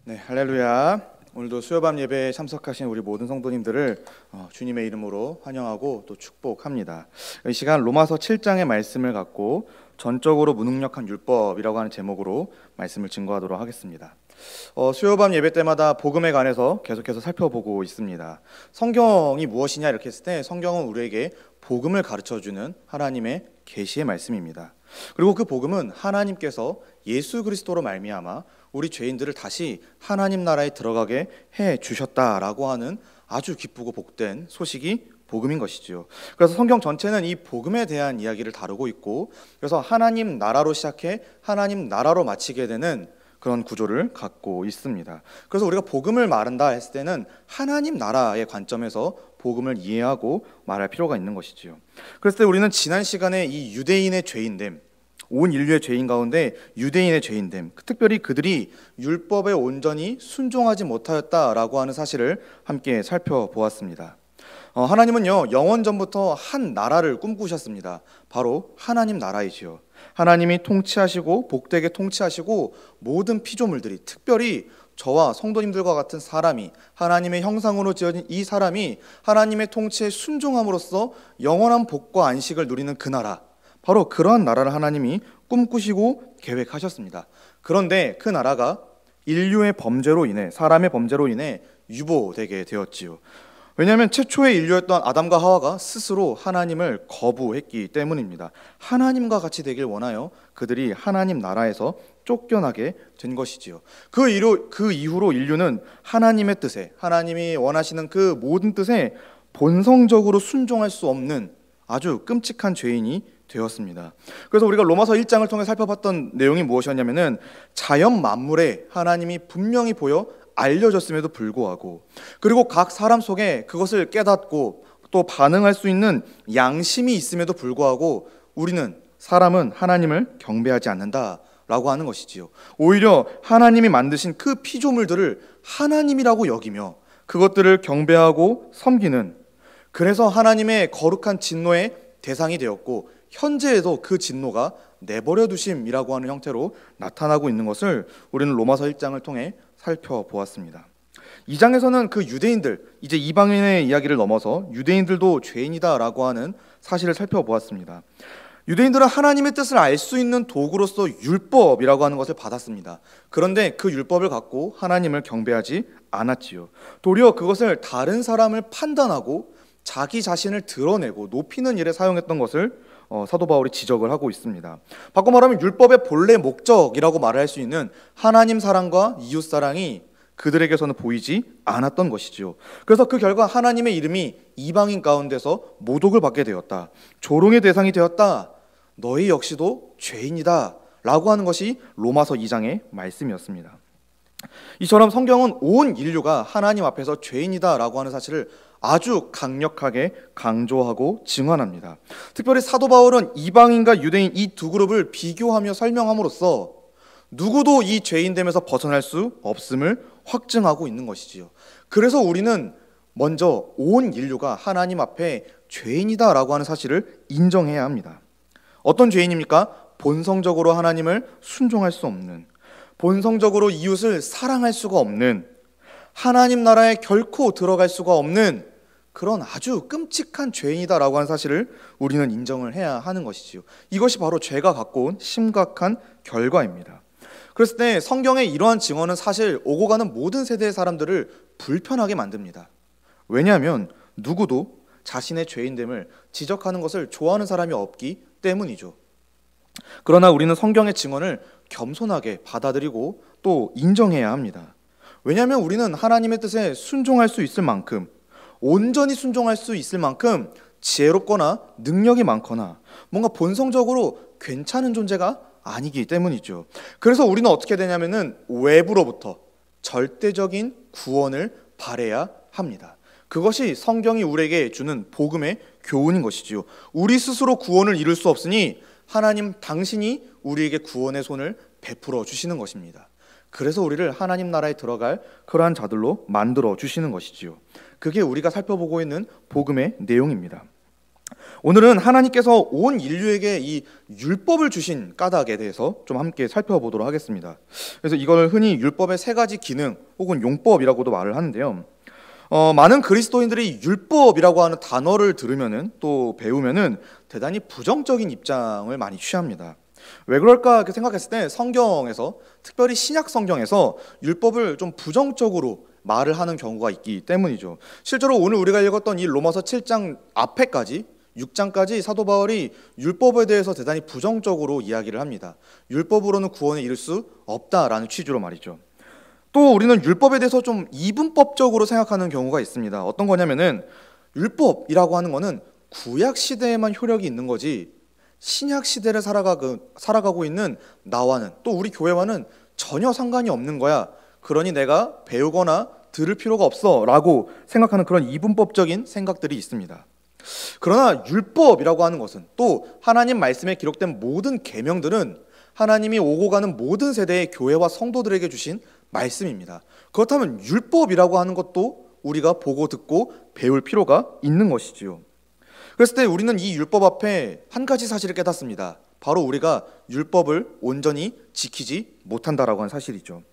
네, 할렐루야. 오늘도 수요밤 예배에 참석하신 우리 모든 성도님들을 주님의 이름으로 환영하고 또 축복합니다. 이 시간 로마서 7장의 말씀을 갖고 전적으로 무능력한 율법이라고 하는 제목으로 말씀을 증거하도록 하겠습니다. 수요밤 예배 때마다 복음에 관해서 계속해서 살펴보고 있습니다. 성경이 무엇이냐 이렇게 했을 때 성경은 우리에게 복음을 가르쳐주는 하나님의 계시의 말씀입니다. 그리고 그 복음은 하나님께서 예수 그리스도로 말미암아 우리 죄인들을 다시 하나님 나라에 들어가게 해 주셨다라고 하는 아주 기쁘고 복된 소식이 복음인 것이지요. 그래서 성경 전체는 이 복음에 대한 이야기를 다루고 있고, 그래서 하나님 나라로 시작해 하나님 나라로 마치게 되는 그런 구조를 갖고 있습니다. 그래서 우리가 복음을 말한다 했을 때는 하나님 나라의 관점에서 복음을 이해하고 말할 필요가 있는 것이지요. 그랬을 때 우리는 지난 시간에 이 유대인의 죄인됨, 온 인류의 죄인 가운데 유대인의 죄인됨, 특별히 그들이 율법에 온전히 순종하지 못하였다라고 하는 사실을 함께 살펴보았습니다. 하나님은요, 영원 전부터 한 나라를 꿈꾸셨습니다. 바로 하나님 나라이지요. 하나님이 통치하시고 복되게 통치하시고 모든 피조물들이, 특별히 저와 성도님들과 같은 사람이, 하나님의 형상으로 지어진 이 사람이 하나님의 통치에 순종함으로써 영원한 복과 안식을 누리는 그 나라, 바로 그러한 나라를 하나님이 꿈꾸시고 계획하셨습니다. 그런데 그 나라가 인류의 범죄로 인해, 사람의 범죄로 인해 유보되게 되었지요. 왜냐하면 최초의 인류였던 아담과 하와가 스스로 하나님을 거부했기 때문입니다. 하나님과 같이 되길 원하여 그들이 하나님 나라에서 쫓겨나게 된 것이지요. 그 이후로 인류는 하나님의 뜻에, 하나님이 원하시는 그 모든 뜻에 본성적으로 순종할 수 없는 아주 끔찍한 죄인이 되었습니다. 그래서 우리가 로마서 1장을 통해 살펴봤던 내용이 무엇이었냐면은 자연 만물에 하나님이 분명히 보여 알려졌음에도 불구하고, 그리고 각 사람 속에 그것을 깨닫고 또 반응할 수 있는 양심이 있음에도 불구하고 사람은 하나님을 경배하지 않는다라고 하는 것이지요. 오히려 하나님이 만드신 그 피조물들을 하나님이라고 여기며 그것들을 경배하고 섬기는, 그래서 하나님의 거룩한 진노의 대상이 되었고 현재에도 그 진노가 내버려 두심이라고 하는 형태로 나타나고 있는 것을 우리는 로마서 1장을 통해 살펴보았습니다. 2장에서는 그 유대인들, 이제 이방인의 이야기를 넘어서 유대인들도 죄인이다라고 하는 사실을 살펴보았습니다. 유대인들은 하나님의 뜻을 알 수 있는 도구로서 율법이라고 하는 것을 받았습니다. 그런데 그 율법을 갖고 하나님을 경배하지 않았지요. 도리어 그것을 다른 사람을 판단하고 자기 자신을 드러내고 높이는 일에 사용했던 것을 사도 바울이 지적을 하고 있습니다. 바꿔 말하면 율법의 본래 목적이라고 말할 수 있는 하나님 사랑과 이웃 사랑이 그들에게서는 보이지 않았던 것이지요. 그래서 그 결과 하나님의 이름이 이방인 가운데서 모독을 받게 되었다, 조롱의 대상이 되었다, 너희 역시도 죄인이다 라고 하는 것이 로마서 2장의 말씀이었습니다. 이처럼 성경은 온 인류가 하나님 앞에서 죄인이다 라고 하는 사실을 아주 강력하게 강조하고 증언합니다. 특별히 사도 바울은 이방인과 유대인 이 두 그룹을 비교하며 설명함으로써 누구도 이 죄인됨에서 벗어날 수 없음을 확증하고 있는 것이지요. 그래서 우리는 먼저 온 인류가 하나님 앞에 죄인이다라고 하는 사실을 인정해야 합니다. 어떤 죄인입니까? 본성적으로 하나님을 순종할 수 없는, 본성적으로 이웃을 사랑할 수가 없는, 하나님 나라에 결코 들어갈 수가 없는 그런 아주 끔찍한 죄인이다라고 하는 사실을 우리는 인정을 해야 하는 것이지요. 이것이 바로 죄가 갖고 온 심각한 결과입니다. 그랬을 때 성경의 이러한 증언은 사실 오고 가는 모든 세대의 사람들을 불편하게 만듭니다. 왜냐하면 누구도 자신의 죄인됨을 지적하는 것을 좋아하는 사람이 없기 때문이죠. 그러나 우리는 성경의 증언을 겸손하게 받아들이고 또 인정해야 합니다. 왜냐하면 우리는 하나님의 뜻에 순종할 수 있을 만큼, 온전히 순종할 수 있을 만큼 지혜롭거나 능력이 많거나 뭔가 본성적으로 괜찮은 존재가 아니기 때문이죠. 그래서 우리는 어떻게 되냐면은 외부로부터 절대적인 구원을 바라야 합니다. 그것이 성경이 우리에게 주는 복음의 교훈인 것이지요. 우리 스스로 구원을 이룰 수 없으니 하나님 당신이 우리에게 구원의 손을 베풀어 주시는 것입니다. 그래서 우리를 하나님 나라에 들어갈 그러한 자들로 만들어 주시는 것이지요. 그게 우리가 살펴보고 있는 복음의 내용입니다. 오늘은 하나님께서 온 인류에게 이 율법을 주신 까닭에 대해서 좀 함께 살펴보도록 하겠습니다. 그래서 이걸 흔히 율법의 세 가지 기능 혹은 용법이라고도 말을 하는데요. 많은 그리스도인들이 율법이라고 하는 단어를 들으면은 또 배우면은 대단히 부정적인 입장을 많이 취합니다. 왜 그럴까 이렇게 생각했을 때 성경에서, 특별히 신약 성경에서 율법을 좀 부정적으로 말을 하는 경우가 있기 때문이죠. 실제로 오늘 우리가 읽었던 이 로마서 7장 앞에까지 6장까지 사도 바울이 율법에 대해서 대단히 부정적으로 이야기를 합니다. 율법으로는 구원에 이를 수 없다라는 취지로 말이죠. 또 우리는 율법에 대해서 좀 이분법적으로 생각하는 경우가 있습니다. 어떤 거냐면은 율법이라고 하는 거는 구약 시대에만 효력이 있는 거지 신약 시대를 살아가고 있는 나와는, 또 우리 교회와는 전혀 상관이 없는 거야. 그러니 내가 배우거나 들을 필요가 없어 라고 생각하는 그런 이분법적인 생각들이 있습니다. 그러나 율법이라고 하는 것은, 또 하나님 말씀에 기록된 모든 계명들은 하나님이 오고 가는 모든 세대의 교회와 성도들에게 주신 말씀입니다. 그렇다면 율법이라고 하는 것도 우리가 보고 듣고 배울 필요가 있는 것이지요. 그랬을 때 우리는 이 율법 앞에 한 가지 사실을 깨닫습니다. 바로 우리가 율법을 온전히 지키지 못한다라고 하는 사실이죠.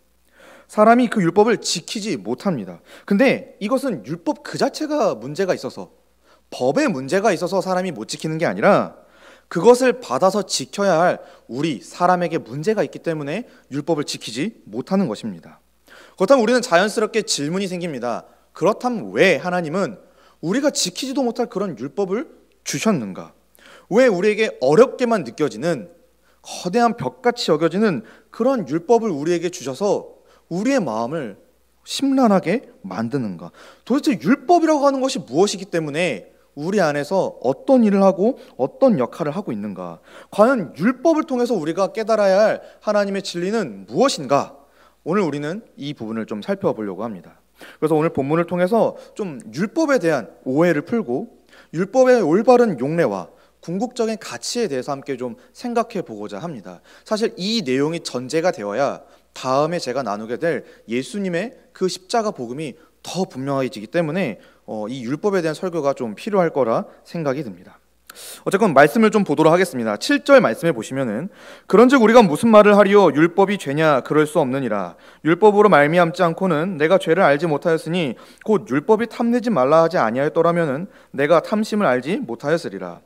사람이 그 율법을 지키지 못합니다. 근데 이것은 율법 그 자체가 문제가 있어서, 법에 문제가 있어서 사람이 못 지키는 게 아니라 그것을 받아서 지켜야 할 우리 사람에게 문제가 있기 때문에 율법을 지키지 못하는 것입니다. 그렇다면 우리는 자연스럽게 질문이 생깁니다. 그렇다면 왜 하나님은 우리가 지키지도 못할 그런 율법을 주셨는가? 왜 우리에게 어렵게만 느껴지는, 거대한 벽같이 여겨지는 그런 율법을 우리에게 주셔서 우리의 마음을 심란하게 만드는가? 도대체 율법이라고 하는 것이 무엇이기 때문에 우리 안에서 어떤 일을 하고 어떤 역할을 하고 있는가? 과연 율법을 통해서 우리가 깨달아야 할 하나님의 진리는 무엇인가? 오늘 우리는 이 부분을 좀 살펴보려고 합니다. 그래서 오늘 본문을 통해서 좀 율법에 대한 오해를 풀고 율법의 올바른 용례와 궁극적인 가치에 대해서 함께 좀 생각해 보고자 합니다. 사실 이 내용이 전제가 되어야 다음에 제가 나누게 될 예수님의 그 십자가 복음이 더 분명해지기 때문에 이 율법에 대한 설교가 좀 필요할 거라 생각이 듭니다. 어쨌건 말씀을 좀 보도록 하겠습니다. 7절 말씀에 보시면은 그런즉 우리가 무슨 말을 하리요 율법이 죄냐 그럴 수 없느니라. 율법으로 말미암지 않고는 내가 죄를 알지 못하였으니 곧 율법이 탐내지 말라 하지 아니하였더라면은 내가 탐심을 알지 못하였으리라.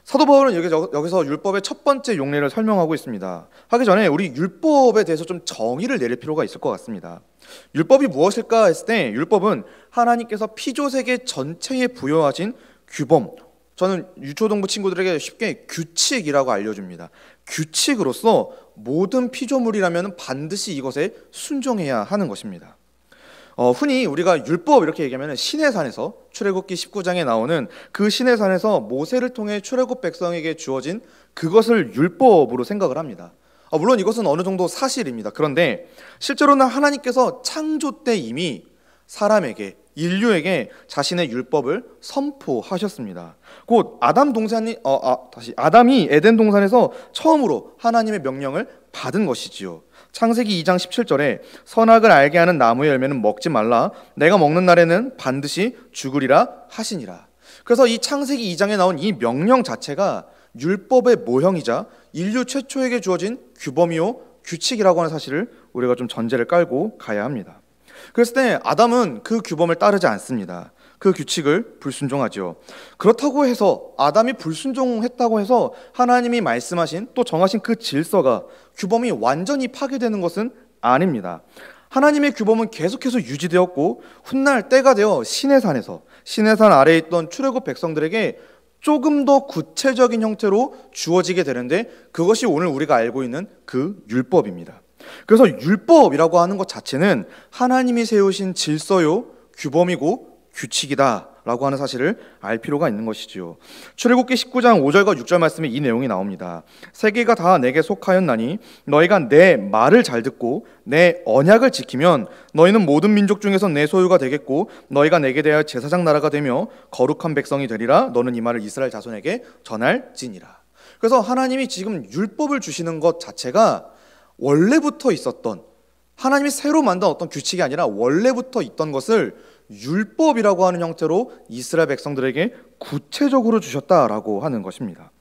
사도 바울은 여기서 율법의 첫 번째 용례를 설명하고 있습니다. 하기 전에 우리 율법에 대해서 좀 정의를 내릴 필요가 있을 것 같습니다. 율법이 무엇일까 했을 때 율법은 하나님께서 피조세계 전체에 부여하신 규범, 저는 유초동부 친구들에게 쉽게 규칙이라고 알려줍니다. 규칙으로서 모든 피조물이라면 반드시 이것에 순종해야 하는 것입니다. 흔히 우리가 율법 이렇게 얘기하면 시내산에서, 출애굽기 19장에 나오는 그 시내산에서 모세를 통해 출애굽 백성에게 주어진 그것을 율법으로 생각을 합니다. 물론 이것은 어느 정도 사실입니다. 그런데 실제로는 하나님께서 창조 때 이미 사람에게, 인류에게 자신의 율법을 선포하셨습니다. 곧 아담이 에덴 동산에서 처음으로 하나님의 명령을 받은 것이지요. 창세기 2장 17절에 선악을 알게 하는 나무의 열매는 먹지 말라 내가 먹는 날에는 반드시 죽으리라 하시니라. 그래서 이 창세기 2장에 나온 이 명령 자체가 율법의 모형이자 인류 최초에게 주어진 규범이요 규칙이라고 하는 사실을 우리가 좀 전제를 깔고 가야 합니다. 그랬을 때 아담은 그 규범을 따르지 않습니다. 그 규칙을 불순종하죠. 그렇다고 해서 아담이 불순종했다고 해서 하나님이 말씀하신 또 정하신 그 질서가, 규범이 완전히 파괴되는 것은 아닙니다. 하나님의 규범은 계속해서 유지되었고 훗날 때가 되어 시내산 아래에 있던 출애굽 백성들에게 조금 더 구체적인 형태로 주어지게 되는데 그것이 오늘 우리가 알고 있는 그 율법입니다. 그래서 율법이라고 하는 것 자체는 하나님이 세우신 질서요 규범이고 규칙이다 라고 하는 사실을 알 필요가 있는 것이지요. 출애굽기 19장 5절과 6절 말씀에 이 내용이 나옵니다. 세계가 다 내게 속하였나니 너희가 내 말을 잘 듣고 내 언약을 지키면 너희는 모든 민족 중에서 내 소유가 되겠고 너희가 내게 대하여 제사장 나라가 되며 거룩한 백성이 되리라. 너는 이 말을 이스라엘 자손에게 전할지니라. 그래서 하나님이 지금 율법을 주시는 것 자체가 원래부터 있었던, 하나님이 새로 만든 어떤 규칙이 아니라 원래부터 있던 것을 율법이라고 하는 형태로 이스라엘 백성들에게 구체적으로 주셨다라고 하는 것입니다.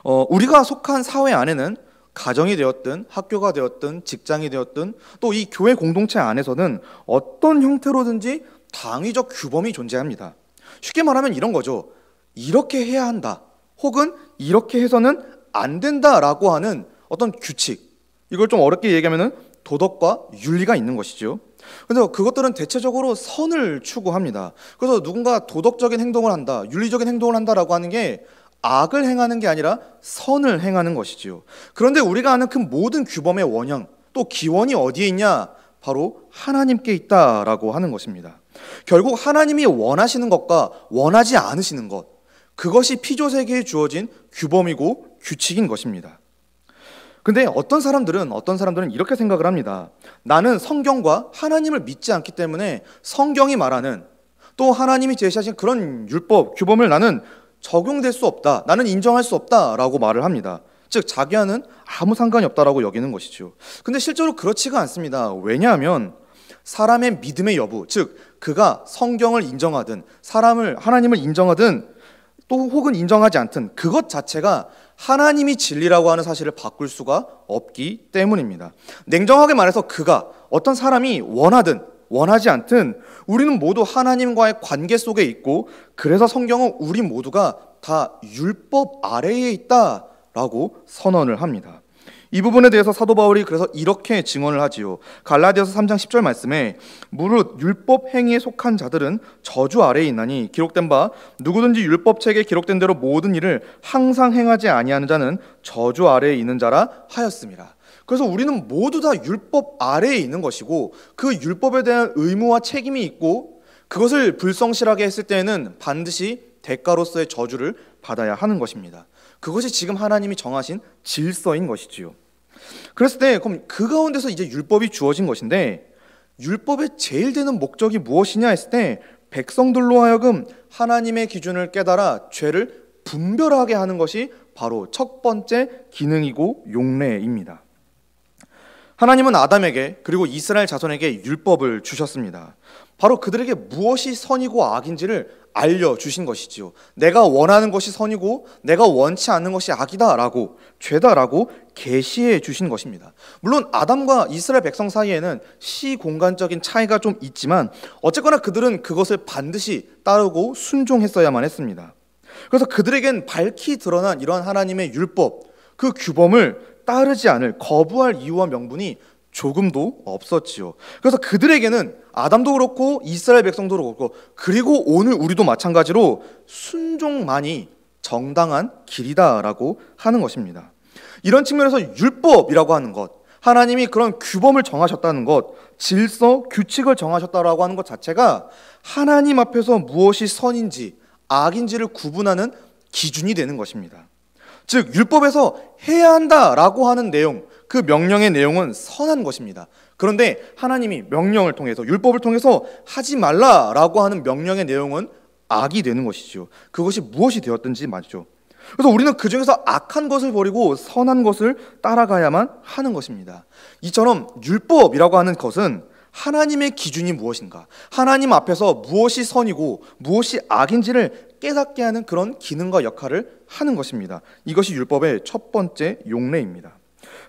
우리가 속한 사회 안에는 가정이 되었든 학교가 되었든 직장이 되었든 또 이 교회 공동체 안에서는 어떤 형태로든지 당위적 규범이 존재합니다. 쉽게 말하면 이런 거죠. 이렇게 해야 한다 혹은 이렇게 해서는 안 된다라고 하는 어떤 규칙, 이걸 좀 어렵게 얘기하면 도덕과 윤리가 있는 것이죠. 그래서 그것들은 대체적으로 선을 추구합니다. 그래서 누군가 도덕적인 행동을 한다, 윤리적인 행동을 한다라고 하는 게 악을 행하는 게 아니라 선을 행하는 것이지요. 그런데 우리가 아는 그 모든 규범의 원형, 또 기원이 어디에 있냐? 바로 하나님께 있다라고 하는 것입니다. 결국 하나님이 원하시는 것과 원하지 않으시는 것, 그것이 피조세계에 주어진 규범이고 규칙인 것입니다. 근데 어떤 사람들은 이렇게 생각을 합니다. 나는 성경과 하나님을 믿지 않기 때문에 성경이 말하는 또 하나님이 제시하신 그런 율법, 규범을 나는 적용될 수 없다, 나는 인정할 수 없다라고 말을 합니다. 즉 자기와는 아무 상관이 없다라고 여기는 것이죠. 근데 실제로 그렇지가 않습니다. 왜냐하면 사람의 믿음의 여부, 즉 그가 성경을 인정하든 하나님을 인정하든 또 혹은 인정하지 않든 그것 자체가 하나님이 진리라고 하는 사실을 바꿀 수가 없기 때문입니다. 냉정하게 말해서 그가 어떤 사람이 원하든 원하지 않든 우리는 모두 하나님과의 관계 속에 있고, 그래서 성경은 우리 모두가 다 율법 아래에 있다라고 선언을 합니다. 이 부분에 대해서 사도 바울이 그래서 이렇게 증언을 하지요. 갈라디아서 3장 10절 말씀에 무릇 율법 행위에 속한 자들은 저주 아래에 있나니 기록된 바 누구든지 율법책에 기록된 대로 모든 일을 항상 행하지 아니하는 자는 저주 아래에 있는 자라 하였습니다. 그래서 우리는 모두 다 율법 아래에 있는 것이고, 그 율법에 대한 의무와 책임이 있고, 그것을 불성실하게 했을 때에는 반드시 대가로서의 저주를 받아야 하는 것입니다. 그것이 지금 하나님이 정하신 질서인 것이지요. 그랬을 때 그럼 그 가운데서 이제 율법이 주어진 것인데, 율법의 제일 되는 목적이 무엇이냐 했을 때 백성들로 하여금 하나님의 기준을 깨달아 죄를 분별하게 하는 것이 바로 첫 번째 기능이고 용례입니다. 하나님은 아담에게 그리고 이스라엘 자손에게 율법을 주셨습니다. 바로 그들에게 무엇이 선이고 악인지를 알려주신 것이지요. 내가 원하는 것이 선이고 내가 원치 않는 것이 악이다라고, 죄다라고 계시해 주신 것입니다. 물론 아담과 이스라엘 백성 사이에는 시공간적인 차이가 좀 있지만 어쨌거나 그들은 그것을 반드시 따르고 순종했어야만 했습니다. 그래서 그들에겐 밝히 드러난 이러한 하나님의 율법, 그 규범을 따르지 않을, 거부할 이유와 명분이 조금도 없었지요. 그래서 그들에게는 아담도 그렇고 이스라엘 백성도 그렇고 그리고 오늘 우리도 마찬가지로 순종만이 정당한 길이다라고 하는 것입니다. 이런 측면에서 율법이라고 하는 것, 하나님이 그런 규범을 정하셨다는 것, 질서, 규칙을 정하셨다라고 하는 것 자체가 하나님 앞에서 무엇이 선인지 악인지를 구분하는 기준이 되는 것입니다. 즉 율법에서 해야 한다라고 하는 내용, 그 명령의 내용은 선한 것입니다. 그런데 하나님이 명령을 통해서, 율법을 통해서 하지 말라라고 하는 명령의 내용은 악이 되는 것이죠. 그것이 무엇이 되었든지 말이죠. 그래서 우리는 그 중에서 악한 것을 버리고 선한 것을 따라가야만 하는 것입니다. 이처럼 율법이라고 하는 것은 하나님의 기준이 무엇인가, 하나님 앞에서 무엇이 선이고 무엇이 악인지를 깨닫게 하는 그런 기능과 역할을 하는 것입니다. 이것이 율법의 첫 번째 용례입니다.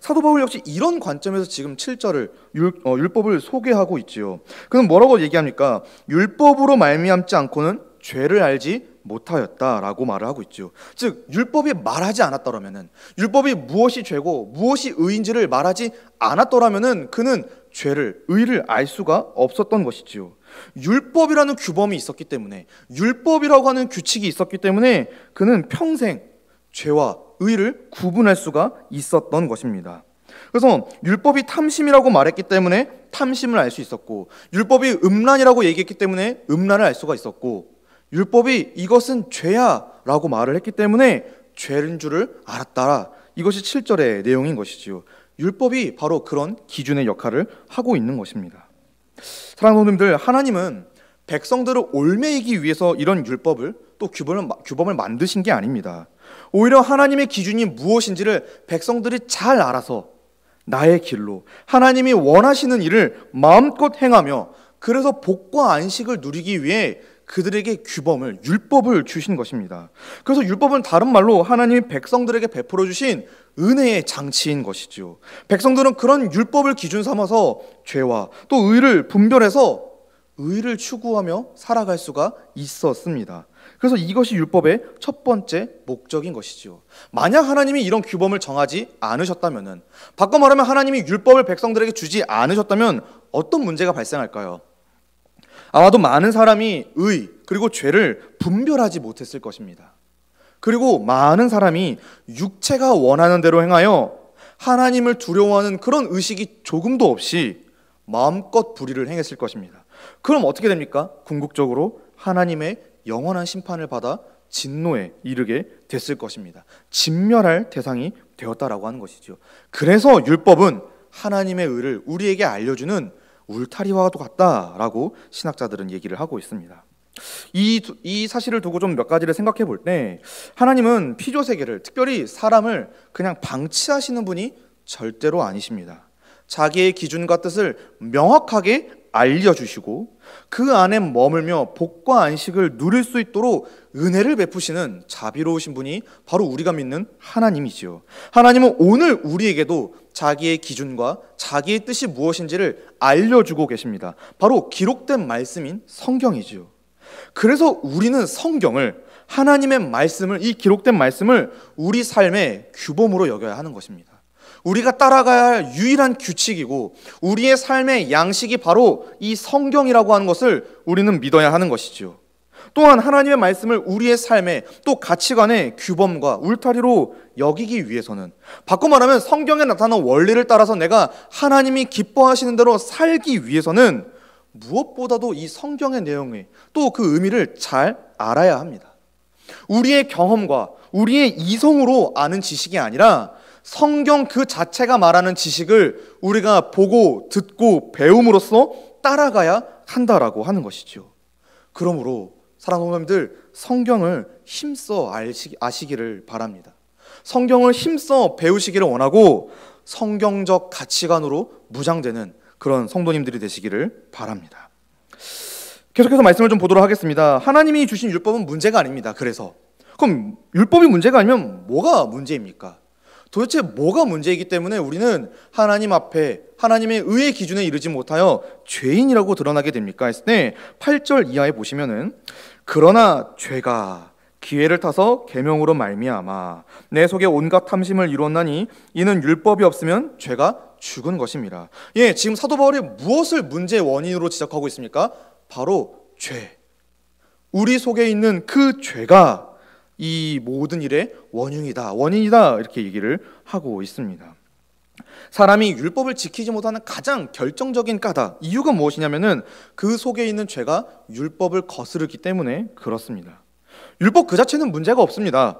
사도 바울 역시 이런 관점에서 지금 7절을 율법을 소개하고 있지요. 그는 뭐라고 얘기합니까? 율법으로 말미암지 않고는 죄를 알지 못하였다라고 말을 하고 있죠. 즉 율법이 말하지 않았더라면은, 율법이 무엇이 죄고 무엇이 의인지를 말하지 않았더라면은 그는 죄를, 의를 알 수가 없었던 것이지요. 율법이라는 규범이 있었기 때문에, 율법이라고 하는 규칙이 있었기 때문에 그는 평생 죄와 의를 구분할 수가 있었던 것입니다. 그래서 율법이 탐심이라고 말했기 때문에 탐심을 알 수 있었고, 율법이 음란이라고 얘기했기 때문에 음란을 알 수가 있었고, 율법이 이것은 죄야 라고 말을 했기 때문에 죄인 줄을 알았다. 이것이 7절의 내용인 것이지요. 율법이 바로 그런 기준의 역할을 하고 있는 것입니다. 사랑하는 성도님들, 하나님은 백성들을 옳매이기 위해서 이런 율법을 또 규범을 만드신 게 아닙니다. 오히려 하나님의 기준이 무엇인지를 백성들이 잘 알아서 나의 길로 하나님이 원하시는 일을 마음껏 행하며, 그래서 복과 안식을 누리기 위해 그들에게 규범을, 율법을 주신 것입니다. 그래서 율법은 다른 말로 하나님이 백성들에게 베풀어 주신 은혜의 장치인 것이죠. 백성들은 그런 율법을 기준 삼아서 죄와 또 의를 분별해서 의를 추구하며 살아갈 수가 있었습니다. 그래서 이것이 율법의 첫 번째 목적인 것이죠. 만약 하나님이 이런 규범을 정하지 않으셨다면, 바꿔 말하면 하나님이 율법을 백성들에게 주지 않으셨다면 어떤 문제가 발생할까요? 아마도 많은 사람이 의 그리고 죄를 분별하지 못했을 것입니다. 그리고 많은 사람이 육체가 원하는 대로 행하여 하나님을 두려워하는 그런 의식이 조금도 없이 마음껏 불의를 행했을 것입니다. 그럼 어떻게 됩니까? 궁극적으로 하나님의 영원한 심판을 받아 진노에 이르게 됐을 것입니다. 진멸할 대상이 되었다라고 하는 것이죠. 그래서 율법은 하나님의 의를 우리에게 알려주는 울타리와 같다라고 신학자들은 얘기를 하고 있습니다. 이 사실을 두고 좀 몇 가지를 생각해 볼 때, 하나님은 피조세계를, 특별히 사람을 그냥 방치하시는 분이 절대로 아니십니다. 자기의 기준과 뜻을 명확하게 알려주시고 그 안에 머물며 복과 안식을 누릴 수 있도록 은혜를 베푸시는 자비로우신 분이 바로 우리가 믿는 하나님이지요. 하나님은 오늘 우리에게도 자기의 기준과 자기의 뜻이 무엇인지를 알려주고 계십니다. 바로 기록된 말씀인 성경이지요. 그래서 우리는 성경을, 하나님의 말씀을, 이 기록된 말씀을 우리 삶의 규범으로 여겨야 하는 것입니다. 우리가 따라가야 할 유일한 규칙이고 우리의 삶의 양식이 바로 이 성경이라고 하는 것을 우리는 믿어야 하는 것이지요. 또한 하나님의 말씀을 우리의 삶의 또 가치관의 규범과 울타리로 여기기 위해서는, 바꿔 말하면 성경에 나타난 원리를 따라서 내가 하나님이 기뻐하시는 대로 살기 위해서는 무엇보다도 이 성경의 내용의 또 그 의미를 잘 알아야 합니다. 우리의 경험과 우리의 이성으로 아는 지식이 아니라 성경 그 자체가 말하는 지식을 우리가 보고 듣고 배움으로써 따라가야 한다라고 하는 것이죠. 그러므로 사랑하는 성도님들, 성경을 힘써 아시기를 바랍니다. 성경을 힘써 배우시기를 원하고 성경적 가치관으로 무장되는 그런 성도님들이 되시기를 바랍니다. 계속해서 말씀을 좀 보도록 하겠습니다. 하나님이 주신 율법은 문제가 아닙니다. 그럼 율법이 문제가 아니면 뭐가 문제입니까? 도대체 뭐가 문제이기 때문에 우리는 하나님 앞에 하나님의 의의 기준에 이르지 못하여 죄인이라고 드러나게 됩니까? 했을 때 8절 이하에 보시면은, 그러나 죄가 기회를 타서 계명으로 말미암아 내 속에 온갖 탐심을 이루었나니 이는 율법이 없으면 죄가 죽은 것입니다. 지금 사도 바울이 무엇을 문제의 원인으로 지적하고 있습니까? 바로 죄. 우리 속에 있는 그 죄가 이 모든 일의 원인이다 이렇게 얘기를 하고 있습니다. 사람이 율법을 지키지 못하는 가장 결정적인 까닭, 이유가 무엇이냐면은 그 속에 있는 죄가 율법을 거스르기 때문에 그렇습니다. 율법 그 자체는 문제가 없습니다.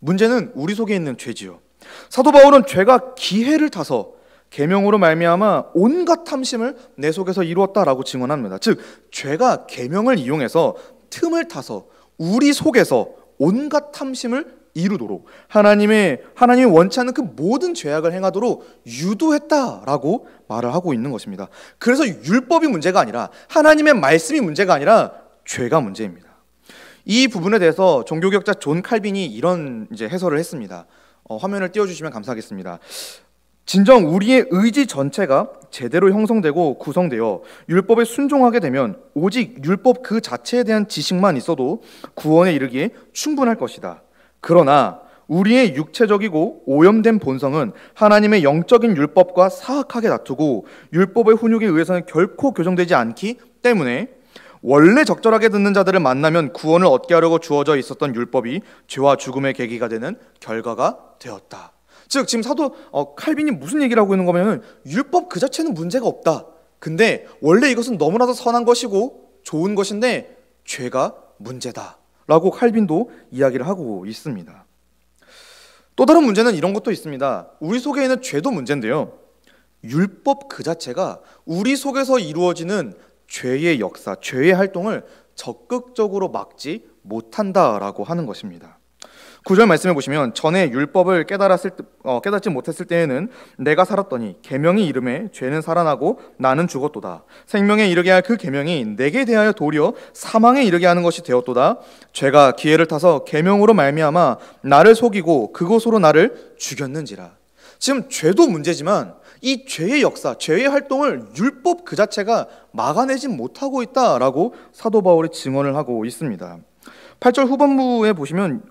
문제는 우리 속에 있는 죄지요. 사도 바울은 죄가 기회를 타서 계명으로 말미암아 온갖 탐심을 내 속에서 이루었다라고 증언합니다. 즉 죄가 계명을 이용해서 틈을 타서 우리 속에서 온갖 탐심을 이루도록 하나님이 원치 않는 그 모든 죄악을 행하도록 유도했다라고 말을 하고 있는 것입니다. 그래서 율법이 문제가 아니라, 하나님의 말씀이 문제가 아니라 죄가 문제입니다. 이 부분에 대해서 종교개혁자 존 칼빈이 이런 해설을 했습니다. 화면을 띄워주시면 감사하겠습니다. 진정 우리의 의지 전체가 제대로 형성되고 구성되어 율법에 순종하게 되면 오직 율법 그 자체에 대한 지식만 있어도 구원에 이르기에 충분할 것이다. 그러나 우리의 육체적이고 오염된 본성은 하나님의 영적인 율법과 사악하게 다투고 율법의 훈육에 의해서는 결코 교정되지 않기 때문에 원래 적절하게 듣는 자들을 만나면 구원을 얻게 하려고 주어져 있었던 율법이 죄와 죽음의 계기가 되는 결과가 되었다. 즉 지금 사도 칼빈이 무슨 얘기를 하고 있는 거냐면, 율법 그 자체는 문제가 없다. 근데 원래 이것은 너무나도 선한 것이고 좋은 것인데 죄가 문제다 라고 칼빈도 이야기를 하고 있습니다. 또 다른 문제는 이런 것도 있습니다. 우리 속에 있는 죄도 문제인데요, 율법 그 자체가 우리 속에서 이루어지는 죄의 역사, 죄의 활동을 적극적으로 막지 못한다라고 하는 것입니다. 9절 말씀해 보시면 전에 율법을 깨닫지 못했을 때에는 내가 살았더니 계명이 이름에 죄는 살아나고 나는 죽었도다. 생명에 이르게 할 그 계명이 내게 대하여 도리어 사망에 이르게 하는 것이 되었도다. 죄가 기회를 타서 계명으로 말미암아 나를 속이고 그것으로 나를 죽였는지라. 지금 죄도 문제지만 이 죄의 역사, 죄의 활동을 율법 그 자체가 막아내지 못하고 있다라고 사도 바울이 증언을 하고 있습니다. 8절 후반부에 보시면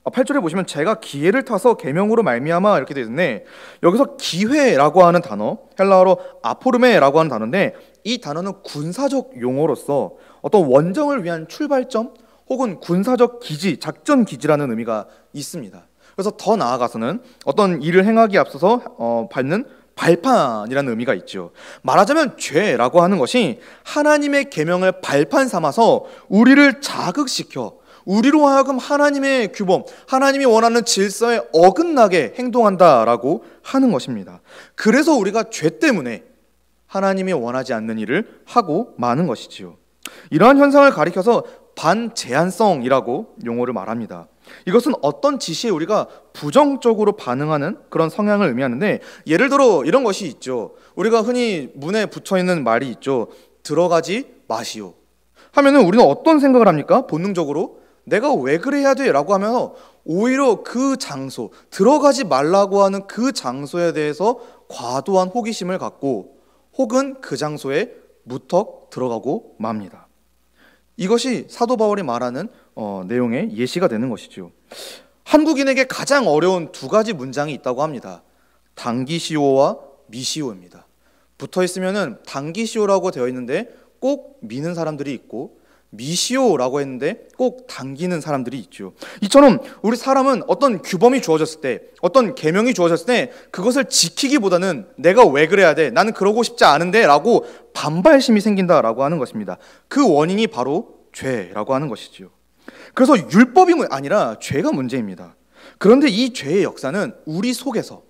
8절에 보시면 제가 기회를 타서 계명으로 말미암아 이렇게 되어 있는데, 여기서 기회라고 하는 단어, 헬라어로 아포르메라고 하는 단어인데, 이 단어는 군사적 용어로서 어떤 원정을 위한 출발점 혹은 군사적 기지, 작전 기지라는 의미가 있습니다. 그래서 더 나아가서는 어떤 일을 행하기에 앞서서 밟는 발판이라는 의미가 있죠. 말하자면 죄라고 하는 것이 하나님의 계명을 발판 삼아서 우리를 자극시켜 우리로 하여금 하나님의 규범, 하나님이 원하는 질서에 어긋나게 행동한다라고 하는 것입니다. 그래서 우리가 죄 때문에 하나님이 원하지 않는 일을 하고 마는 것이지요. 이러한 현상을 가리켜서 반제한성이라고 용어를 말합니다. 이것은 어떤 지시에 우리가 부정적으로 반응하는 그런 성향을 의미하는데, 예를 들어 이런 것이 있죠. 우리가 흔히 문에 붙어있는 말이 있죠. 들어가지 마시오 하면은 우리는 어떤 생각을 합니까? 본능적으로 내가 왜 그래야 돼? 라고 하면서 오히려 그 장소, 들어가지 말라고 하는 그 장소에 대해서 과도한 호기심을 갖고 혹은 그 장소에 무턱 들어가고 맙니다. 이것이 사도 바울이 말하는 내용의 예시가 되는 것이죠. 한국인에게 가장 어려운 두 가지 문장이 있다고 합니다. 당기시오와 미시오입니다. 붙어있으면 당기시오라고 되어 있는데 꼭 미는 사람들이 있고, 미시오라고 했는데 꼭 당기는 사람들이 있죠. 이처럼 우리 사람은 어떤 규범이 주어졌을 때, 어떤 계명이 주어졌을 때 그것을 지키기보다는 내가 왜 그래야 돼? 나는 그러고 싶지 않은데 라고 반발심이 생긴다라고 하는 것입니다. 그 원인이 바로 죄라고 하는 것이지요. 그래서 율법이 아니라 죄가 문제입니다. 그런데 이 죄의 역사는 우리 속에서,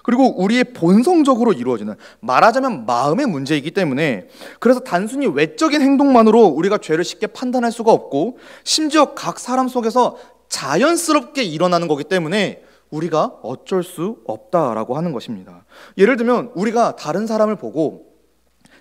그리고 우리의 본성적으로 이루어지는, 말하자면 마음의 문제이기 때문에, 그래서 단순히 외적인 행동만으로 우리가 죄를 쉽게 판단할 수가 없고, 심지어 각 사람 속에서 자연스럽게 일어나는 거기 때문에 우리가 어쩔 수 없다라고 하는 것입니다. 예를 들면 우리가 다른 사람을 보고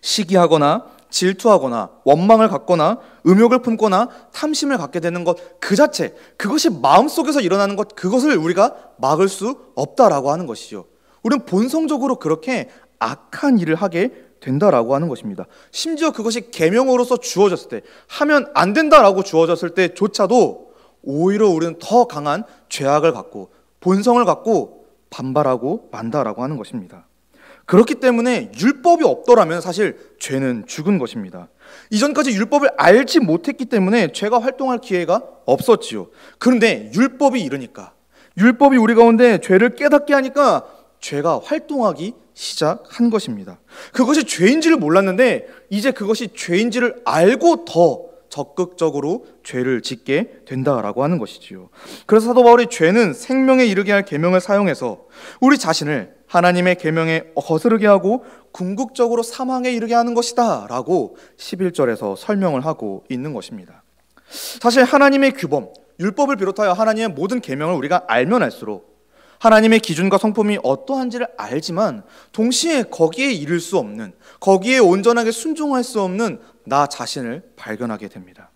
시기하거나 질투하거나 원망을 갖거나 음욕을 품거나 탐심을 갖게 되는 것 그 자체, 그것이 마음속에서 일어나는 것, 그것을 우리가 막을 수 없다라고 하는 것이죠. 우리는 본성적으로 그렇게 악한 일을 하게 된다라고 하는 것입니다. 심지어 그것이 계명으로서 주어졌을 때, 하면 안 된다라고 주어졌을 때조차도 오히려 우리는 더 강한 죄악을 갖고 본성을 갖고 반발하고 만다라고 하는 것입니다. 그렇기 때문에 율법이 없더라면 사실 죄는 죽은 것입니다. 이전까지 율법을 알지 못했기 때문에 죄가 활동할 기회가 없었지요. 그런데 율법이 이르니까, 율법이 우리 가운데 죄를 깨닫게 하니까 죄가 활동하기 시작한 것입니다. 그것이 죄인지를 몰랐는데 이제 그것이 죄인지를 알고 더 적극적으로 죄를 짓게 된다라고 하는 것이지요. 그래서 사도 바울이 죄는 생명에 이르게 할 계명을 사용해서 우리 자신을 하나님의 계명에 거스르게 하고 궁극적으로 사망에 이르게 하는 것이다 라고 11절에서 설명을 하고 있는 것입니다. 사실 하나님의 규범, 율법을 비롯하여 하나님의 모든 계명을 우리가 알면 알수록 하나님의 기준과 성품이 어떠한지를 알지만 동시에 거기에 이를 수 없는, 거기에 온전하게 순종할 수 없는 나 자신을 발견하게 됩니다.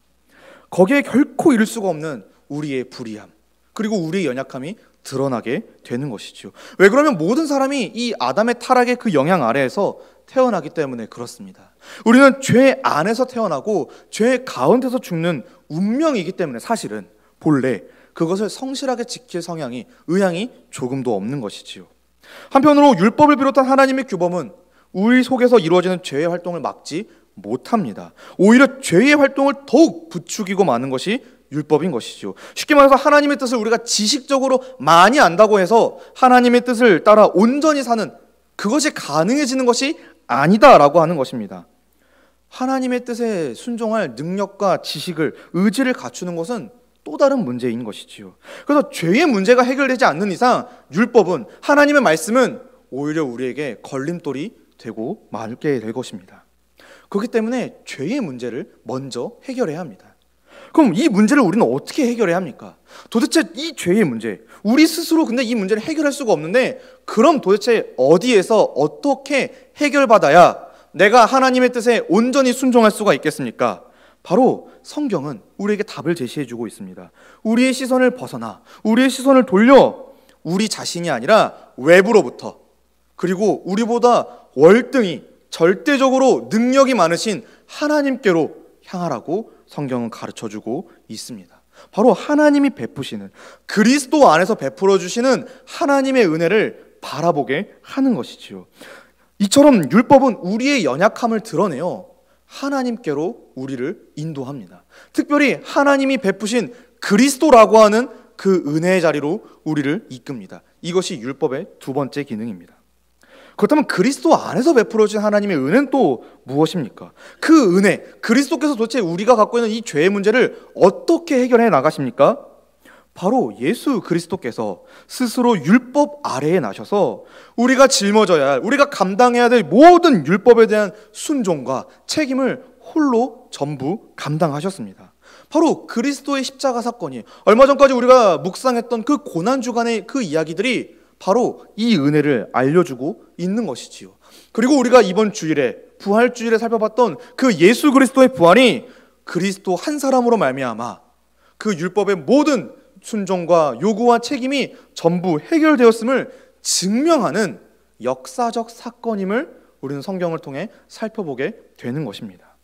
거기에 결코 이룰 수가 없는 우리의 불의함, 그리고 우리의 연약함이 드러나게 되는 것이죠. 왜 그러면 모든 사람이 이 아담의 타락의 그 영향 아래에서 태어나기 때문에 그렇습니다. 우리는 죄 안에서 태어나고 죄 가운데서 죽는 운명이기 때문에 사실은 본래 그것을 성실하게 지킬 성향이, 의향이 조금도 없는 것이지요. 한편으로 율법을 비롯한 하나님의 규범은 우리 속에서 이루어지는 죄의 활동을 막지 못합니다. 오히려 죄의 활동을 더욱 부추기고 마는 것이 율법인 것이죠. 쉽게 말해서 하나님의 뜻을 우리가 지식적으로 많이 안다고 해서 하나님의 뜻을 따라 온전히 사는 그것이 가능해지는 것이 아니다라고 하는 것입니다. 하나님의 뜻에 순종할 능력과 지식을, 의지를 갖추는 것은 또 다른 문제인 것이지요. 그래서 죄의 문제가 해결되지 않는 이상 율법은, 하나님의 말씀은 오히려 우리에게 걸림돌이 되고 말게 될 것입니다. 그렇기 때문에 죄의 문제를 먼저 해결해야 합니다. 그럼 이 문제를 우리는 어떻게 해결해야 합니까? 도대체 이 죄의 문제, 우리 스스로 근데 이 문제를 해결할 수가 없는데, 그럼 도대체 어디에서 어떻게 해결받아야 내가 하나님의 뜻에 온전히 순종할 수가 있겠습니까? 바로 성경은 우리에게 답을 제시해주고 있습니다. 우리의 시선을 벗어나, 우리의 시선을 돌려 우리 자신이 아니라 외부로부터, 그리고 우리보다 월등히 절대적으로 능력이 많으신 하나님께로 향하라고 성경은 가르쳐주고 있습니다. 바로 하나님이 베푸시는, 그리스도 안에서 베풀어 주시는 하나님의 은혜를 바라보게 하는 것이지요. 이처럼 율법은 우리의 연약함을 드러내어 하나님께로 우리를 인도합니다. 특별히 하나님이 베푸신 그리스도라고 하는 그 은혜의 자리로 우리를 이끕니다. 이것이 율법의 두 번째 기능입니다. 그렇다면 그리스도 안에서 베풀어진 하나님의 은혜는 또 무엇입니까? 그 은혜, 그리스도께서 도대체 우리가 갖고 있는 이 죄의 문제를 어떻게 해결해 나가십니까? 바로 예수 그리스도께서 스스로 율법 아래에 나셔서 우리가 짊어져야 할, 우리가 감당해야 될 모든 율법에 대한 순종과 책임을 홀로 전부 감당하셨습니다. 바로 그리스도의 십자가 사건이, 얼마 전까지 우리가 묵상했던 그 고난주간의 그 이야기들이 바로 이 은혜를 알려주고 있는 것이지요. 그리고 우리가 이번 주일에, 부활주일에 살펴봤던 그 예수 그리스도의 부활이 그리스도 한 사람으로 말미암아 그 율법의 모든 순종과 요구와 책임이 전부 해결되었음을 증명하는 역사적 사건임을 우리는 성경을 통해 살펴보게 되는 것입니다.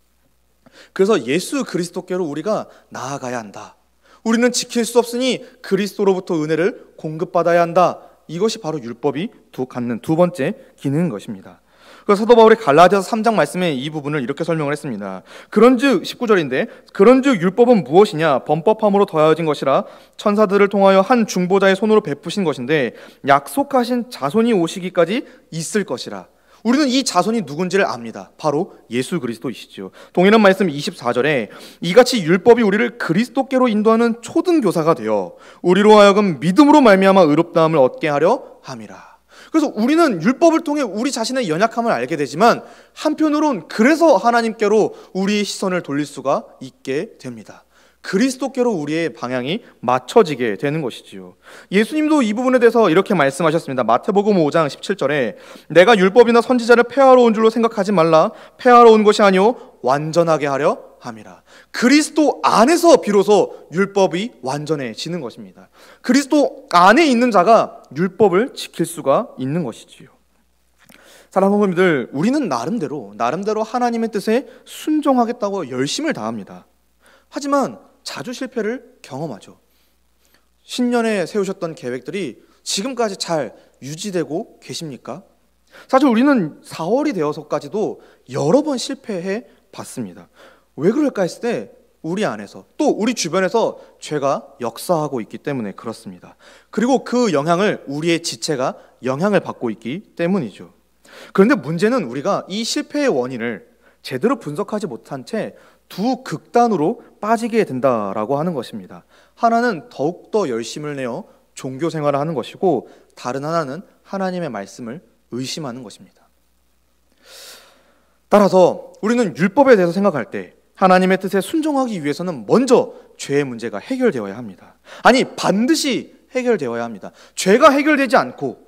그래서 예수 그리스도께로 우리가 나아가야 한다. 우리는 지킬 수 없으니 그리스도로부터 은혜를 공급받아야 한다. 이것이 바로 율법이 갖는 두 번째 기능인 것입니다. 그래서 사도 바울이 갈라디아서 3장 말씀에 이 부분을 이렇게 설명을 했습니다. 그런즉 19절인데, 그런즉 율법은 무엇이냐? 범법함으로 더하여진 것이라 천사들을 통하여 한 중보자의 손으로 베푸신 것인데 약속하신 자손이 오시기까지 있을 것이라. 우리는 이 자손이 누군지를 압니다. 바로 예수 그리스도이시죠. 동일한 말씀 24절에 이같이 율법이 우리를 그리스도께로 인도하는 초등교사가 되어 우리로 하여금 믿음으로 말미암아 의롭다함을 얻게 하려 함이라. 그래서 우리는 율법을 통해 우리 자신의 연약함을 알게 되지만, 한편으론 그래서 하나님께로 우리의 시선을 돌릴 수가 있게 됩니다. 그리스도께로 우리의 방향이 맞춰지게 되는 것이지요. 예수님도 이 부분에 대해서 이렇게 말씀하셨습니다. 마태복음 5장 17절에 내가 율법이나 선지자를 폐하러 온 줄로 생각하지 말라. 폐하러 온 것이 아니요 완전하게 하려 함이라. 그리스도 안에서 비로소 율법이 완전해지는 것입니다. 그리스도 안에 있는 자가 율법을 지킬 수가 있는 것이지요. 사랑하는 성도님들, 우리는 나름대로 하나님의 뜻에 순종하겠다고 열심을 다합니다. 하지만 자주 실패를 경험하죠. 신년에 세우셨던 계획들이 지금까지 잘 유지되고 계십니까? 사실 우리는 4월이 되어서까지도 여러 번 실패해 봤습니다. 왜 그럴까 했을 때 우리 안에서, 또 우리 주변에서 죄가 역사하고 있기 때문에 그렇습니다. 그리고 그 영향을 우리의 지체가 영향을 받고 있기 때문이죠. 그런데 문제는 우리가 이 실패의 원인을 제대로 분석하지 못한 채 두 극단으로 빠지게 된다라고 하는 것입니다. 하나는 더욱더 열심을 내어 종교 생활을 하는 것이고, 다른 하나는 하나님의 말씀을 의심하는 것입니다. 따라서 우리는 율법에 대해서 생각할 때 하나님의 뜻에 순종하기 위해서는 먼저 죄의 문제가 해결되어야 합니다. 아니, 반드시 해결되어야 합니다. 죄가 해결되지 않고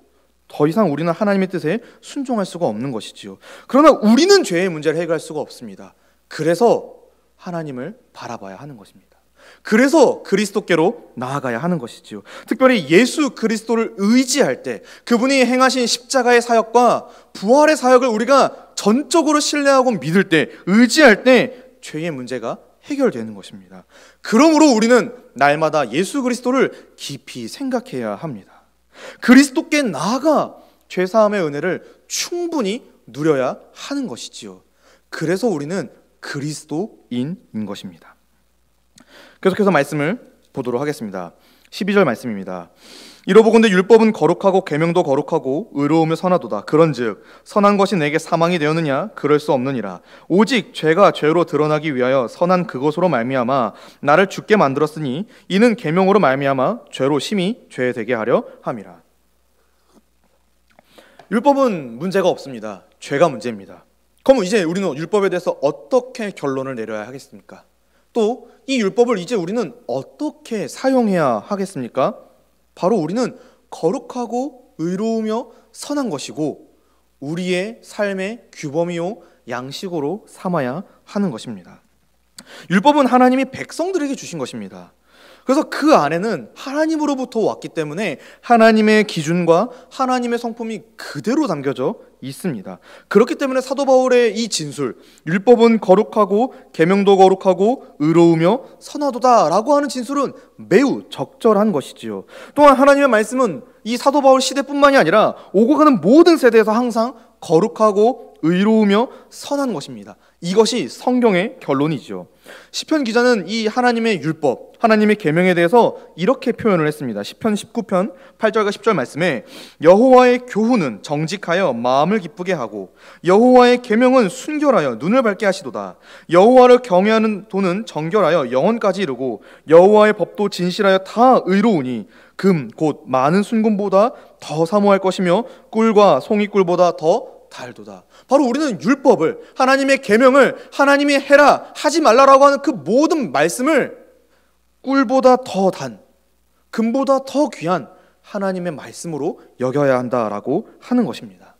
더 이상 우리는 하나님의 뜻에 순종할 수가 없는 것이지요. 그러나 우리는 죄의 문제를 해결할 수가 없습니다. 그래서 하나님을 바라봐야 하는 것입니다. 그래서 그리스도께로 나아가야 하는 것이지요. 특별히 예수 그리스도를 의지할 때, 그분이 행하신 십자가의 사역과 부활의 사역을 우리가 전적으로 신뢰하고 믿을 때, 의지할 때 죄의 문제가 해결되는 것입니다. 그러므로 우리는 날마다 예수 그리스도를 깊이 생각해야 합니다. 그리스도께 나아가 죄사함의 은혜를 충분히 누려야 하는 것이지요. 그래서 우리는 그리스도인인 것입니다. 계속해서 말씀을 보도록 하겠습니다. 12절 말씀입니다. 이로보건대 율법은 거룩하고 계명도 거룩하고 의로우며 선하도다. 그런즉 선한 것이 내게 사망이 되었느냐? 그럴 수 없느니라. 오직 죄가 죄로 드러나기 위하여 선한 그것으로 말미암아 나를 죽게 만들었으니 이는 계명으로 말미암아 죄로 심히 죄되게 하려 함이라. 율법은 문제가 없습니다. 죄가 문제입니다. 그럼 이제 우리는 율법에 대해서 어떻게 결론을 내려야 하겠습니까? 또 이 율법을 이제 우리는 어떻게 사용해야 하겠습니까? 바로 우리는 거룩하고 의로우며 선한 것이고 우리의 삶의 규범이요 양식으로 삼아야 하는 것입니다. 율법은 하나님이 백성들에게 주신 것입니다. 그래서 그 안에는 하나님으로부터 왔기 때문에 하나님의 기준과 하나님의 성품이 그대로 담겨져 있습니다. 그렇기 때문에 사도 바울의 이 진술, 율법은 거룩하고 계명도 거룩하고 의로우며 선하도다라고 하는 진술은 매우 적절한 것이지요. 또한 하나님의 말씀은 이 사도 바울 시대뿐만이 아니라 오고 가는 모든 세대에서 항상 거룩하고 의로우며 선한 것입니다. 이것이 성경의 결론이죠. 시편 기자는 이 하나님의 율법, 하나님의 계명에 대해서 이렇게 표현을 했습니다. 시편 19편 8절과 10절 말씀에 여호와의 교훈은 정직하여 마음을 기쁘게 하고 여호와의 계명은 순결하여 눈을 밝게 하시도다. 여호와를 경외하는 도는 정결하여 영혼까지 이르고 여호와의 법도 진실하여 다 의로우니 금 곧 많은 순금보다 더 사모할 것이며 꿀과 송이꿀보다 더 달도다. 바로 우리는 율법을, 하나님의 계명을 하나님이 해라 하지 말라라고 하는 그 모든 말씀을 꿀보다 더 단, 금보다 더 귀한 하나님의 말씀으로 여겨야 한다라고 하는 것입니다.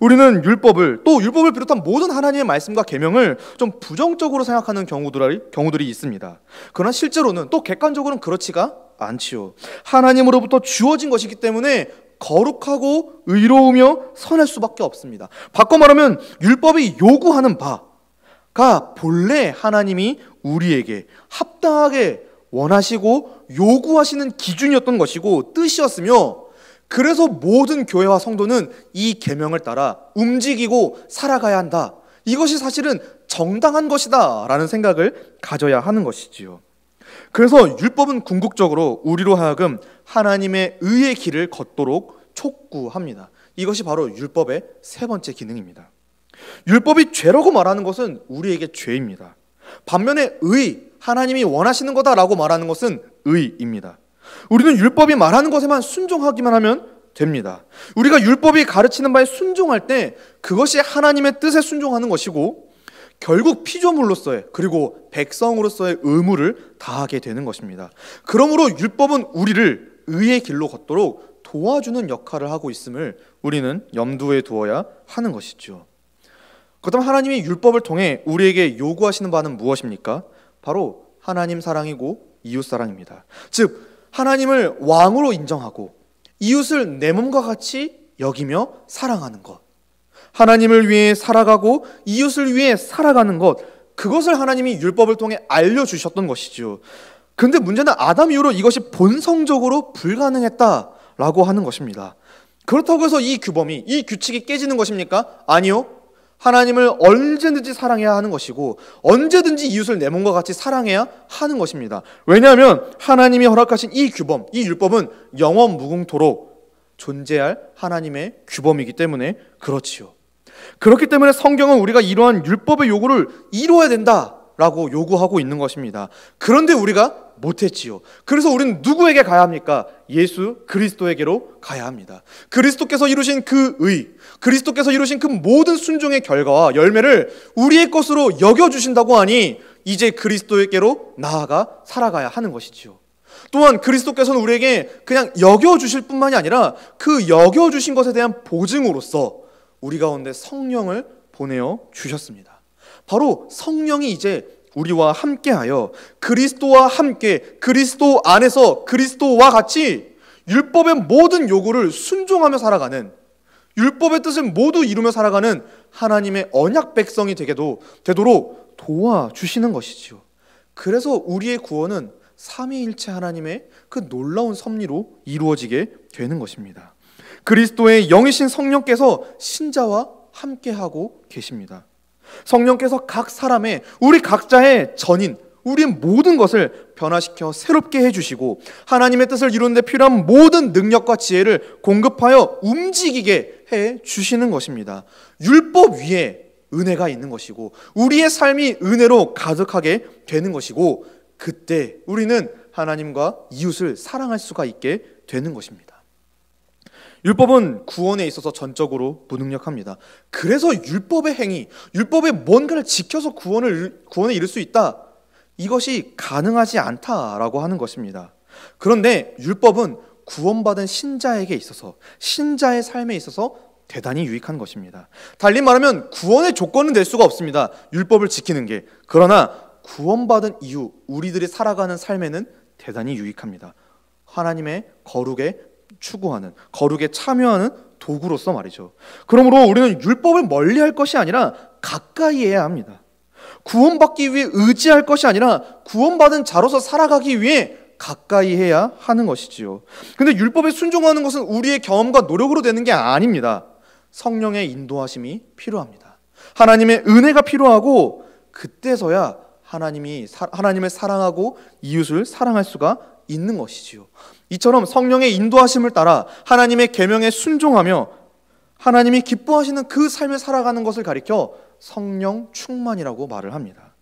우리는 율법을, 또 율법을 비롯한 모든 하나님의 말씀과 계명을 좀 부정적으로 생각하는 경우들이 있습니다. 그러나 실제로는 또 객관적으로는 그렇지가 않지요. 하나님으로부터 주어진 것이기 때문에 거룩하고 의로우며 선할 수밖에 없습니다. 바꿔 말하면 율법이 요구하는 바가 본래 하나님이 우리에게 합당하게 원하시고 요구하시는 기준이었던 것이고 뜻이었으며, 그래서 모든 교회와 성도는 이 계명을 따라 움직이고 살아가야 한다. 이것이 사실은 정당한 것이다 라는 생각을 가져야 하는 것이지요. 그래서 율법은 궁극적으로 우리로 하여금 하나님의 의의 길을 걷도록 촉구합니다. 이것이 바로 율법의 세 번째 기능입니다. 율법이 죄라고 말하는 것은 우리에게 죄입니다. 반면에 의, 하나님이 원하시는 거다라고 말하는 것은 의입니다. 우리는 율법이 말하는 것에만 순종하기만 하면 됩니다. 우리가 율법이 가르치는 바에 순종할 때 그것이 하나님의 뜻에 순종하는 것이고 결국 피조물로서의, 그리고 백성으로서의 의무를 다하게 되는 것입니다. 그러므로 율법은 우리를 의의 길로 걷도록 도와주는 역할을 하고 있음을 우리는 염두에 두어야 하는 것이죠. 그렇다면 하나님이 율법을 통해 우리에게 요구하시는 바는 무엇입니까? 바로 하나님 사랑이고 이웃 사랑입니다. 즉 하나님을 왕으로 인정하고 이웃을 내 몸과 같이 여기며 사랑하는 것, 하나님을 위해 살아가고 이웃을 위해 살아가는 것, 그것을 하나님이 율법을 통해 알려주셨던 것이죠. 그런데 문제는 아담 이후로 이것이 본성적으로 불가능했다라고 하는 것입니다. 그렇다고 해서 이 규범이, 이 규칙이 깨지는 것입니까? 아니요. 하나님을 언제든지 사랑해야 하는 것이고 언제든지 이웃을 내 몸과 같이 사랑해야 하는 것입니다. 왜냐하면 하나님이 허락하신 이 규범, 이 율법은 영원 무궁토록 존재할 하나님의 규범이기 때문에 그렇지요. 그렇기 때문에 성경은 우리가 이러한 율법의 요구를 이루어야 된다라고 요구하고 있는 것입니다. 그런데 우리가 못했지요. 그래서 우리는 누구에게 가야 합니까? 예수 그리스도에게로 가야 합니다. 그리스도께서 이루신 그 의, 그리스도께서 이루신 그 모든 순종의 결과와 열매를 우리의 것으로 여겨주신다고 하니 이제 그리스도에게로 나아가 살아가야 하는 것이지요. 또한 그리스도께서는 우리에게 그냥 여겨주실 뿐만이 아니라 그 여겨주신 것에 대한 보증으로서 우리 가운데 성령을 보내어 주셨습니다. 바로 성령이 이제 우리와 함께하여 그리스도와 함께 그리스도 안에서 그리스도와 같이 율법의 모든 요구를 순종하며 살아가는, 율법의 뜻을 모두 이루며 살아가는 하나님의 언약 백성이 되도록 도와주시는 것이지요. 그래서 우리의 구원은 삼위일체 하나님의 그 놀라운 섭리로 이루어지게 되는 것입니다. 그리스도의 영이신 성령께서 신자와 함께하고 계십니다. 성령께서 각 사람의, 우리 각자의 전인, 우리의 모든 것을 변화시켜 새롭게 해주시고 하나님의 뜻을 이루는 데 필요한 모든 능력과 지혜를 공급하여 움직이게 해주시는 것입니다. 율법 위에 은혜가 있는 것이고 우리의 삶이 은혜로 가득하게 되는 것이고 그때 우리는 하나님과 이웃을 사랑할 수가 있게 되는 것입니다. 율법은 구원에 있어서 전적으로 무능력합니다. 그래서 율법의 행위, 율법의 뭔가를 지켜서 구원에 이를 수 있다, 이것이 가능하지 않다라고 하는 것입니다. 그런데 율법은 구원받은 신자에게 있어서, 신자의 삶에 있어서 대단히 유익한 것입니다. 달리 말하면 구원의 조건은 될 수가 없습니다, 율법을 지키는 게. 그러나 구원받은 이후 우리들이 살아가는 삶에는 대단히 유익합니다. 하나님의 거룩에 추구하는, 거룩에 참여하는 도구로서 말이죠. 그러므로 우리는 율법을 멀리할 것이 아니라 가까이 해야 합니다. 구원받기 위해 의지할 것이 아니라 구원받은 자로서 살아가기 위해 가까이 해야 하는 것이지요. 근데 율법에 순종하는 것은 우리의 경험과 노력으로 되는 게 아닙니다. 성령의 인도하심이 필요합니다. 하나님의 은혜가 필요하고, 그때서야 하나님을 사랑하고 이웃을 사랑할 수가 있는 것이지요. 이처럼 성령의 인도하심을 따라 하나님의 계명에 순종하며 하나님이 기뻐하시는 그 삶을 살아가는 것을 가리켜 성령 충만이라고 말을 합니다.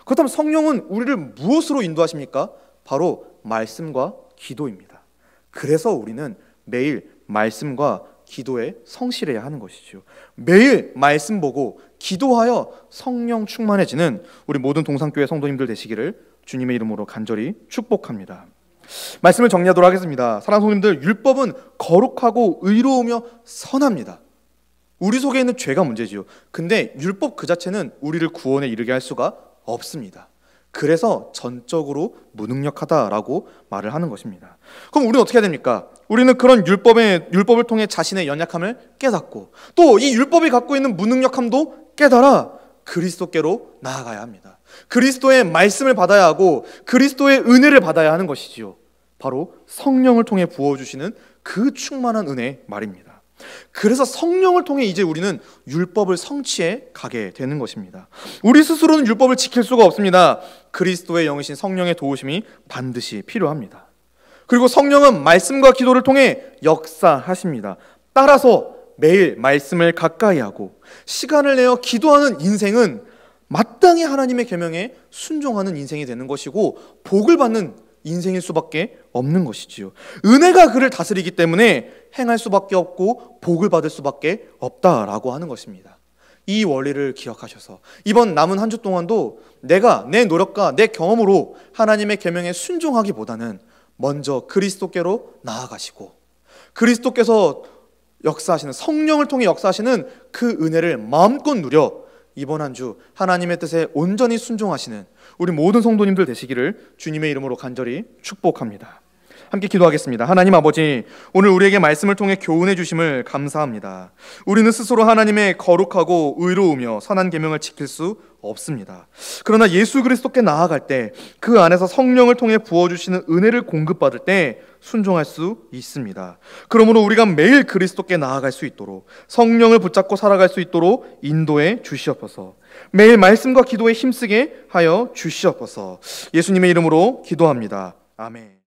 그렇다면 성령은 우리를 무엇으로 인도하십니까? 바로 말씀과 기도입니다. 그래서 우리는 매일 말씀과 기도에 성실해야 하는 것이죠. 매일 말씀 보고 기도하여 성령 충만해지는 우리 모든 동산교회 성도님들 되시기를 주님의 이름으로 간절히 축복합니다. 말씀을 정리하도록 하겠습니다. 사랑하는 성도님들, 율법은 거룩하고 의로우며 선합니다. 우리 속에 있는 죄가 문제지요. 근데 율법 그 자체는 우리를 구원에 이르게 할 수가 없습니다. 그래서 전적으로 무능력하다라고 말을 하는 것입니다. 그럼 우리는 어떻게 해야 됩니까? 우리는 그런 율법을 통해 자신의 연약함을 깨닫고, 또 이 율법이 갖고 있는 무능력함도 깨달아 그리스도께로 나아가야 합니다. 그리스도의 말씀을 받아야 하고 그리스도의 은혜를 받아야 하는 것이지요. 바로 성령을 통해 부어주시는 그 충만한 은혜 말입니다. 그래서 성령을 통해 이제 우리는 율법을 성취해 가게 되는 것입니다. 우리 스스로는 율법을 지킬 수가 없습니다. 그리스도의 영이신 성령의 도우심이 반드시 필요합니다. 그리고 성령은 말씀과 기도를 통해 역사하십니다. 따라서 매일 말씀을 가까이 하고 시간을 내어 기도하는 인생은 마땅히 하나님의 계명에 순종하는 인생이 되는 것이고, 복을 받는 인생일 수밖에 없는 것이지요. 은혜가 그를 다스리기 때문에 행할 수밖에 없고 복을 받을 수밖에 없다라고 하는 것입니다. 이 원리를 기억하셔서 이번 남은 한 주 동안도 내가 내 노력과 내 경험으로 하나님의 계명에 순종하기보다는 먼저 그리스도께로 나아가시고, 그리스도께서 역사하시는, 성령을 통해 역사하시는 그 은혜를 마음껏 누려 이번 한 주 하나님의 뜻에 온전히 순종하시는 우리 모든 성도님들 되시기를 주님의 이름으로 간절히 축복합니다. 함께 기도하겠습니다. 하나님 아버지, 오늘 우리에게 말씀을 통해 교훈해 주심을 감사합니다. 우리는 스스로 하나님의 거룩하고 의로우며 선한 계명을 지킬 수 없습니다. 그러나 예수 그리스도께 나아갈 때, 그 안에서 성령을 통해 부어주시는 은혜를 공급받을 때 순종할 수 있습니다. 그러므로 우리가 매일 그리스도께 나아갈 수 있도록, 성령을 붙잡고 살아갈 수 있도록 인도해 주시옵소서. 매일 말씀과 기도에 힘쓰게 하여 주시옵소서. 예수님의 이름으로 기도합니다. 아멘.